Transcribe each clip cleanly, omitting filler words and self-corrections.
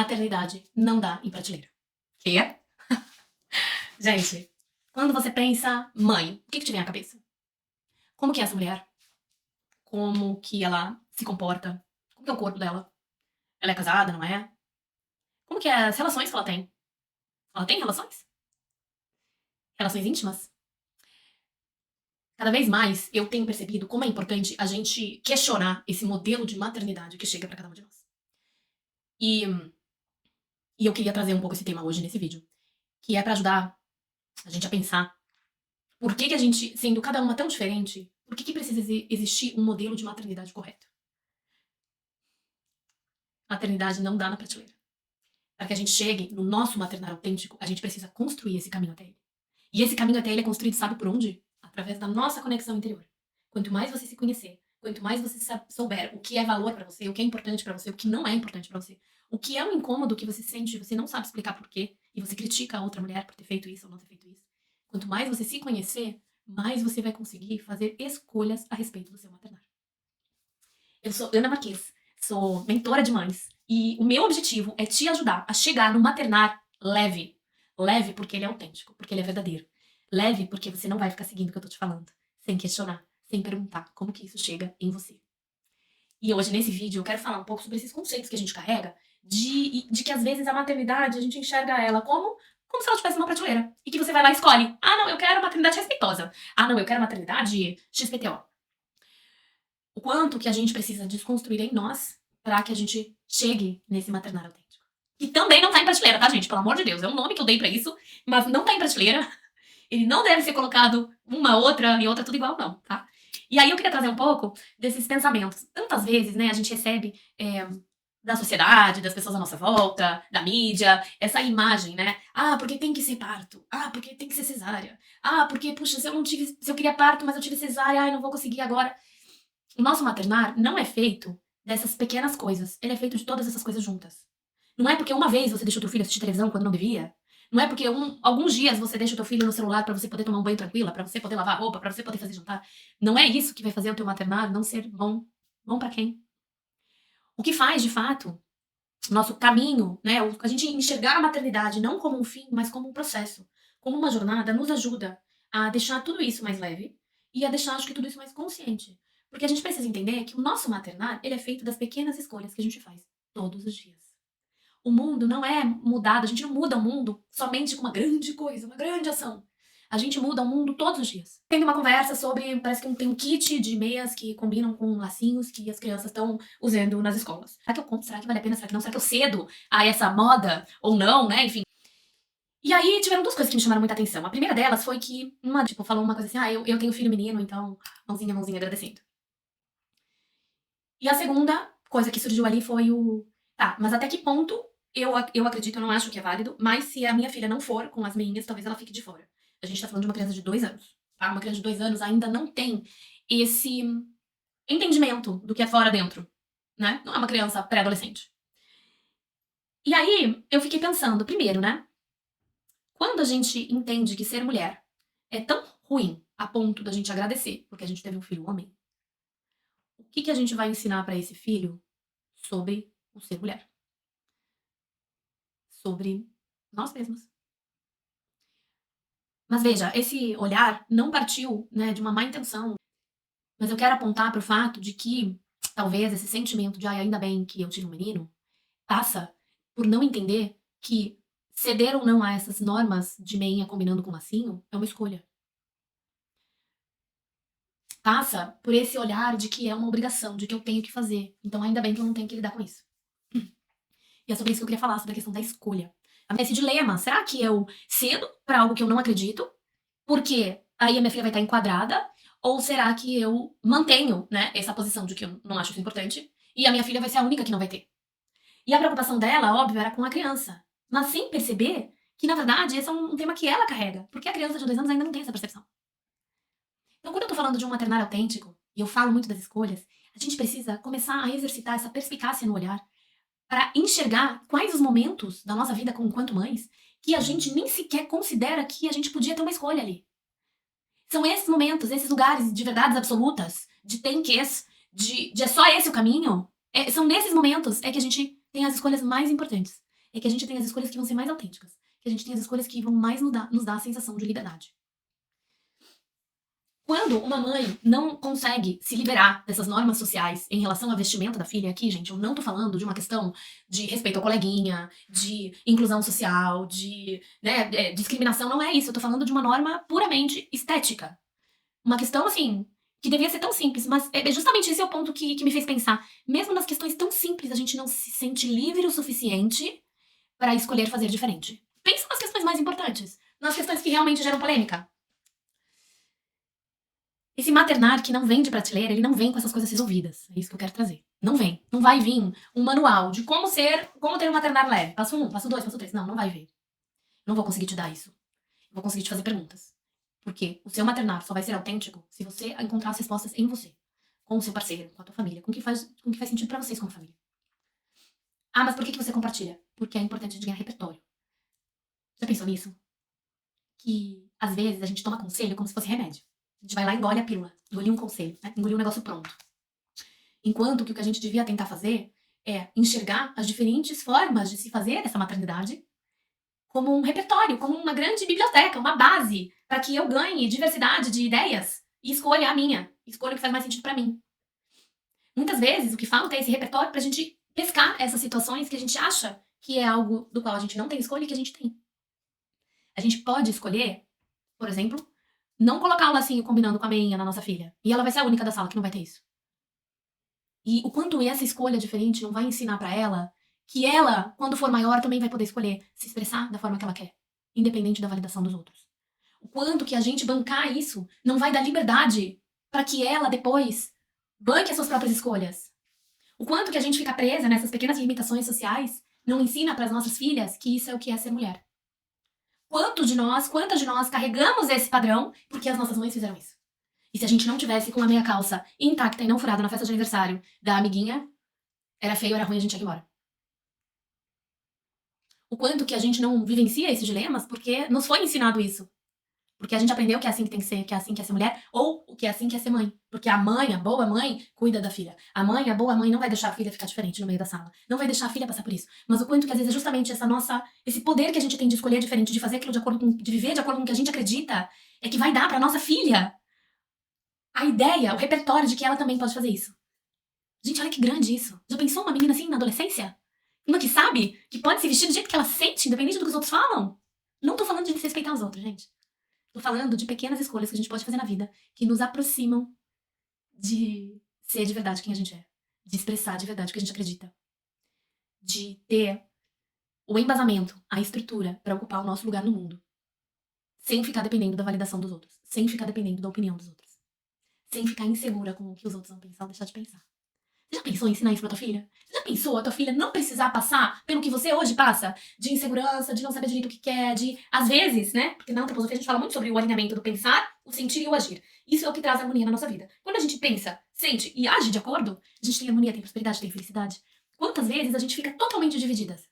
maternidade não dá em prateleira. Quê? Gente, quando você pensa mãe, o que te vem à cabeça? Como que é essa mulher? Como que ela se comporta? Como que é o corpo dela? Ela é casada, não é? Como que é as relações que ela tem? Ela tem relações? Relações íntimas? Cada vez mais eu tenho percebido como é importante a gente questionar esse modelo de maternidade que chega pra cada um de nós. E, e eu queria trazer um pouco esse tema hoje nesse vídeo, que é pra ajudar a gente a pensar por que a gente, sendo cada uma tão diferente, por que precisa existir um modelo de maternidade correto? Maternidade não dá na prateleira. Para que a gente chegue no nosso maternar autêntico, a gente precisa construir esse caminho até ele. E esse caminho até ele é construído, sabe por onde? Através da nossa conexão interior. Quanto mais você se conhecer, quanto mais você souber o que é valor pra você, o que é importante pra você, o que não é importante pra você, o que é um incômodo que você sente e você não sabe explicar por quê, e você critica a outra mulher por ter feito isso ou não ter feito isso. Quanto mais você se conhecer, mais você vai conseguir fazer escolhas a respeito do seu maternar. Eu sou Ana Marques, sou mentora de mães e o meu objetivo é te ajudar a chegar no maternar leve. Leve porque ele é autêntico, porque ele é verdadeiro. Leve porque você não vai ficar seguindo o que eu tô te falando, sem questionar, sem perguntar como que isso chega em você. E hoje, nesse vídeo, eu quero falar um pouco sobre esses conceitos que a gente carrega de que às vezes a maternidade, a gente enxerga ela como se ela tivesse uma prateleira. E que você vai lá e escolhe. Ah, não, eu quero maternidade respeitosa. Ah, não, eu quero maternidade XPTO. O quanto que a gente precisa desconstruir em nós para que a gente chegue nesse maternar autêntico. Que também não tá em prateleira, tá, gente? Pelo amor de Deus, é um nome que eu dei pra isso, mas não tá em prateleira. Ele não deve ser colocado uma, outra e outra tudo igual, não, tá? E aí eu queria trazer um pouco desses pensamentos. Tantas vezes, né, a gente recebe da sociedade, das pessoas à nossa volta, da mídia, essa imagem, né? Ah, porque tem que ser parto. Ah, porque tem que ser cesárea. Ah, porque, puxa, se eu queria parto, mas eu tive cesárea, ai, não vou conseguir agora. O nosso maternar não é feito dessas pequenas coisas. Ele é feito de todas essas coisas juntas. Não é porque uma vez você deixou teu filho assistir televisão quando não devia. Não é porque alguns dias você deixa o teu filho no celular pra você poder tomar um banho tranquila, pra você poder lavar a roupa, pra você poder fazer jantar. Não é isso que vai fazer o teu maternar não ser bom. Bom pra quem? O que faz, de fato, o nosso caminho, né? A gente enxergar a maternidade não como um fim, mas como um processo, como uma jornada, nos ajuda a deixar tudo isso mais leve e a deixar, acho que, tudo isso mais consciente. Porque a gente precisa entender que o nosso maternar, ele é feito das pequenas escolhas que a gente faz todos os dias. O mundo não é mudado, a gente não muda o mundo somente com uma grande coisa, uma grande ação. A gente muda o mundo todos os dias. Tendo uma conversa sobre, parece que tem um kit de meias que combinam com lacinhos que as crianças estão usando nas escolas. Será que eu compro? Será que vale a pena? Será que não? Será que eu cedo a essa moda ou não, né? Enfim. E aí tiveram duas coisas que me chamaram muita atenção. A primeira delas foi que uma, tipo, falou uma coisa assim, ah, eu tenho filho menino, então mãozinha, mãozinha, agradecendo. E a segunda coisa que surgiu ali foi tá, mas até que ponto eu acredito, eu não acho que é válido, mas se a minha filha não for com as meinhas, talvez ela fique de fora. A gente tá falando de uma criança de 2 anos, tá? Uma criança de 2 anos ainda não tem esse entendimento do que é fora dentro, né? Não é uma criança pré-adolescente. E aí, eu fiquei pensando, primeiro, né? Quando a gente entende que ser mulher é tão ruim a ponto da gente agradecer porque a gente teve um filho homem, o que a gente vai ensinar pra esse filho sobre o ser mulher? Sobre nós mesmos. Mas veja, esse olhar não partiu, né, de uma má intenção, mas eu quero apontar para o fato de que talvez esse sentimento de ai, ainda bem que eu tive um menino, passa por não entender que ceder ou não a essas normas de meinha combinando com lacinho é uma escolha. Passa por esse olhar de que é uma obrigação, de que eu tenho que fazer. Então ainda bem que eu não tenho que lidar com isso. E é sobre isso que eu queria falar, sobre a questão da escolha. Esse dilema, será que eu cedo pra algo que eu não acredito, porque aí a minha filha vai estar enquadrada, ou será que eu mantenho, né, essa posição de que eu não acho isso importante, e a minha filha vai ser a única que não vai ter? E a preocupação dela, óbvio, era com a criança, mas sem perceber que, na verdade, esse é um tema que ela carrega, porque a criança de 2 anos ainda não tem essa percepção. Então, quando eu tô falando de um maternar autêntico, e eu falo muito das escolhas, a gente precisa começar a exercitar essa perspicácia no olhar, para enxergar quais os momentos da nossa vida enquanto mães que a gente nem sequer considera que a gente podia ter uma escolha ali. São esses momentos, esses lugares de verdades absolutas, de tem ques, de é só esse o caminho. São nesses momentos que a gente tem as escolhas mais importantes. é que a gente tem as escolhas que vão ser mais autênticas, que a gente tem as escolhas que vão mais nos dar a sensação de liberdade. Quando uma mãe não consegue se liberar dessas normas sociais em relação à vestimenta da filha, aqui, gente, eu não tô falando de uma questão de respeito ao coleguinha, de inclusão social, de discriminação, não é isso. Eu tô falando de uma norma puramente estética. Uma questão, assim, que devia ser tão simples, mas é justamente esse é o ponto que me fez pensar. Mesmo nas questões tão simples, a gente não se sente livre o suficiente para escolher fazer diferente. Pensa nas questões mais importantes, nas questões que realmente geram polêmica. Esse maternar que não vem de prateleira, ele não vem com essas coisas resolvidas. É isso que eu quero trazer. Não vem. Não vai vir um manual de como ter um maternar leve. Passo 1, passo 2, passo 3. Não vai vir. Não vou conseguir te dar isso. Eu vou conseguir te fazer perguntas. Porque o seu maternar só vai ser autêntico se você encontrar as respostas em você. Com o seu parceiro, com a tua família, com o que faz sentido pra vocês como família. Ah, mas por que você compartilha? Porque é importante a gente ganhar repertório. Já pensou nisso? Que, às vezes, a gente toma conselho como se fosse remédio. A gente vai lá e engole a pílula, engolir um conselho, né? Engolir um negócio pronto. Enquanto que o que a gente devia tentar fazer é enxergar as diferentes formas de se fazer essa maternidade como um repertório, como uma grande biblioteca, uma base, para que eu ganhe diversidade de ideias e escolha a minha, escolha o que faz mais sentido para mim. Muitas vezes o que falta é esse repertório pra gente pescar essas situações que a gente acha que é algo do qual a gente não tem escolha e que a gente tem. A gente pode escolher, por exemplo, não colocar o lacinho combinando com a meinha na nossa filha. E ela vai ser a única da sala que não vai ter isso. E o quanto essa escolha diferente não vai ensinar pra ela que ela, quando for maior, também vai poder escolher se expressar da forma que ela quer, independente da validação dos outros. O quanto que a gente bancar isso não vai dar liberdade para que ela depois banque as suas próprias escolhas. O quanto que a gente fica presa nessas pequenas limitações sociais não ensina para as nossas filhas que isso é o que é ser mulher. Quantas de nós carregamos esse padrão porque as nossas mães fizeram isso? E se a gente não tivesse com a meia calça intacta e não furada na festa de aniversário da amiguinha, era feio, era ruim, a gente ia embora. O quanto que a gente não vivencia esses dilemas porque nos foi ensinado isso. Porque a gente aprendeu que é assim que tem que ser, que é assim que é ser mulher, ou que é assim que é ser mãe. Porque a mãe, a boa mãe, cuida da filha. A mãe, a boa mãe, não vai deixar a filha ficar diferente no meio da sala. Não vai deixar a filha passar por isso. Mas o quanto que às vezes é justamente esse poder que a gente tem de escolher diferente, de fazer aquilo de viver de acordo com o que a gente acredita, é que vai dar pra nossa filha a ideia, o repertório de que ela também pode fazer isso. Gente, olha que grande isso. Já pensou uma menina assim na adolescência? Uma que sabe que pode se vestir do jeito que ela sente, independente do que os outros falam? Não tô falando de desrespeitar os outros, gente. Tô falando de pequenas escolhas que a gente pode fazer na vida que nos aproximam de ser de verdade quem a gente é, de expressar de verdade o que a gente acredita, de ter o embasamento, a estrutura para ocupar o nosso lugar no mundo, sem ficar dependendo da validação dos outros, sem ficar dependendo da opinião dos outros, sem ficar insegura com o que os outros vão pensar ou deixar de pensar. Você já pensou em ensinar isso pra tua filha? Você já pensou a tua filha não precisar passar pelo que você hoje passa? De insegurança, de não saber direito o que quer, de, às vezes, né? Porque na antroposofia a gente fala muito sobre o alinhamento do pensar, o sentir e o agir. Isso é o que traz harmonia na nossa vida. Quando a gente pensa, sente e age de acordo, a gente tem harmonia, tem prosperidade, tem felicidade. Quantas vezes a gente fica totalmente divididas?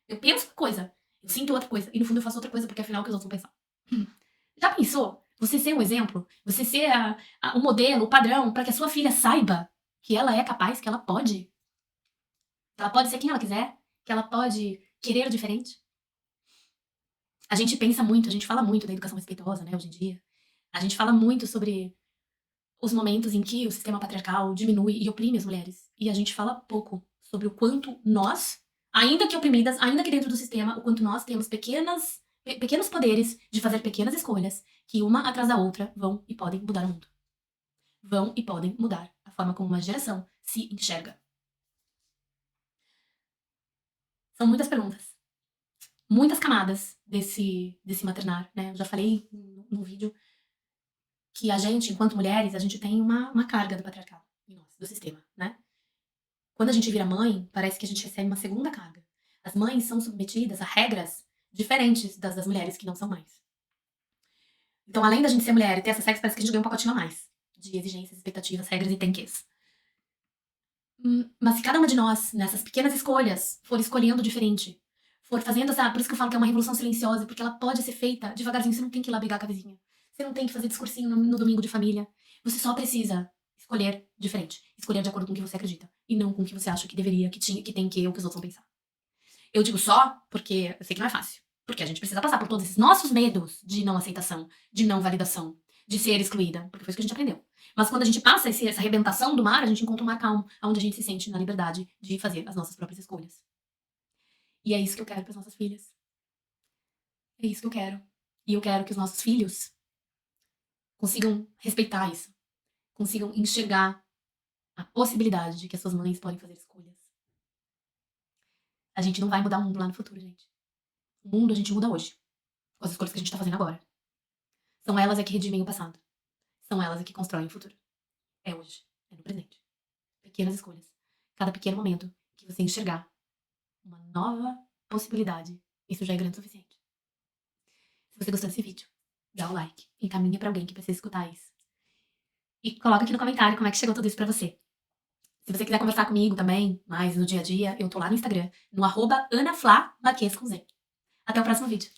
Eu penso uma coisa, eu sinto outra coisa, e no fundo eu faço outra coisa, porque afinal o que os outros vão pensar. Já pensou? Você ser um exemplo? Você ser o modelo, o padrão, para que a sua filha saiba que ela é capaz, que ela pode ser quem ela quiser, que ela pode querer o diferente. A gente pensa muito, a gente fala muito da educação respeitosa, né, hoje em dia. A gente fala muito sobre os momentos em que o sistema patriarcal diminui e oprime as mulheres. E a gente fala pouco sobre o quanto nós, ainda que oprimidas, ainda que dentro do sistema, o quanto nós temos pequenos poderes de fazer pequenas escolhas que uma atrás da outra vão e podem mudar o mundo. Vão e podem mudar a forma como uma geração se enxerga. São muitas perguntas. Muitas camadas desse maternar, né? Eu já falei no vídeo que a gente, enquanto mulheres, a gente tem uma carga do patriarcado em nós, do sistema, né? Quando a gente vira mãe, parece que a gente recebe uma segunda carga. As mães são submetidas a regras diferentes das mulheres que não são mães. Então, além da gente ser mulher e ter essa sexo, parece que a gente ganha um pacotinho a mais de exigências, expectativas, regras e tenques. Mas se cada uma de nós, nessas pequenas escolhas, for escolhendo diferente, for fazendo essa... Por isso que eu falo que é uma revolução silenciosa, porque ela pode ser feita devagarzinho. Você não tem que ir lá brigar com a vizinha. Você não tem que fazer discursinho no domingo de família. Você só precisa escolher diferente. Escolher de acordo com o que você acredita. E não com o que você acha que deveria, que tem que, ou que os outros vão pensar. Eu digo só porque eu sei que não é fácil. Porque a gente precisa passar por todos esses nossos medos de não aceitação, de não validação, de ser excluída, porque foi isso que a gente aprendeu. Mas quando a gente passa essa arrebentação do mar, a gente encontra um mar calmo, onde a gente se sente na liberdade de fazer as nossas próprias escolhas. E é isso que eu quero para as nossas filhas. É isso que eu quero. E eu quero que os nossos filhos consigam respeitar isso, consigam enxergar a possibilidade de que as suas mães podem fazer escolhas. A gente não vai mudar o mundo lá no futuro, gente. O mundo a gente muda hoje, com as escolhas que a gente tá fazendo agora. São elas é que redimem o passado. São elas é que constroem o futuro. É hoje, é no presente. Pequenas escolhas. Cada pequeno momento que você enxergar uma nova possibilidade, isso já é grande o suficiente. Se você gostou desse vídeo, dá o like, encaminha pra alguém que precisa escutar isso. E coloca aqui no comentário como é que chegou tudo isso pra você. Se você quiser conversar comigo também, mais no dia a dia, eu tô lá no Instagram, no @AnaFlaMarques com Z. Até o próximo vídeo.